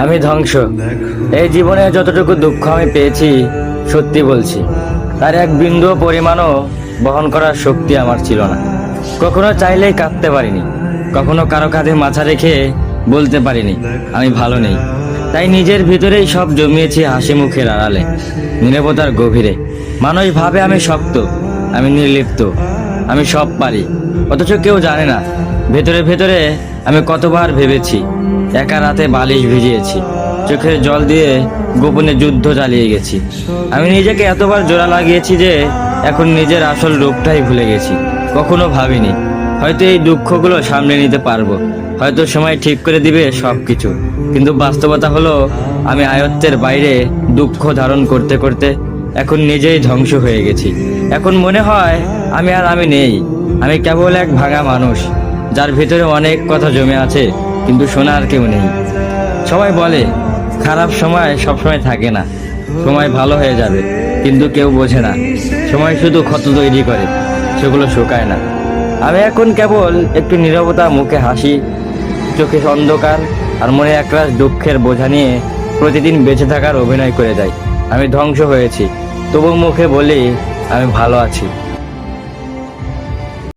আমি ধ্বংস। এই জীবনে যতটুকু দুঃখ আমি পেয়েছি, সত্যি বলছি, তার এক বিন্দু পরিমাণও বহন করার শক্তি আমার ছিল না। কখনো চাইলেই কাঁদতে পারিনি, কখনো কারো কাঁধে মাথা রেখে বলতে পারিনি আমি ভালো নেই। তাই নিজের ভিতরেই সব জমিয়েছি হাসি মুখের আড়ালে, নীরবতার গভীরে। মানুষ ভাবে আমি শক্ত, আমি নির্লিপ্ত, আমি সব পারি, অথচ কেউ জানে না ভেতরে ভেতরে আমি কতবার ভেবেছি। একা রাতে বালিশ ভিজিয়েছি, চোখের জল দিয়ে গোপনে যুদ্ধ চালিয়ে গেছি। আমি নিজেকে এতবার জোড়া লাগিয়েছি যে এখন নিজের আসল রূপটাই ভুলে গেছি। কখনো ভাবিনি হয়তো এই দুঃখগুলো সামলে নিতে পারবো, হয়তো সময় ঠিক করে দিবে সবকিছু। কিন্তু বাস্তবতা হলো আমি আয়ত্তের বাইরে দুঃখ ধারণ করতে করতে এখন নিজেই ধ্বংস হয়ে গেছি। এখন মনে হয় আমি নেই, আমি কেবল এক ভাঙা মানুষ, যার ভিতরে অনেক কথা জমে আছে কিন্তু শোনার কেউ নেই। সবাই বলে খারাপ সময় সবসময় থাকে না, সময় ভালো হয়ে যাবে, কিন্তু কেউ বোঝে না সময় শুধু ক্ষত তৈরি করে, সেগুলো শুকায় না। আমি এখন কেবল একটু নীরবতা, মুখে হাসি, চোখে অন্ধকার আর মনে একরাশ দুঃখের বোঝা নিয়ে প্রতিদিন বেঁচে থাকার অভিনয় করে যাই। আমি ধ্বংস হয়েছি, তবু মুখে বলি আমি ভালো আছি।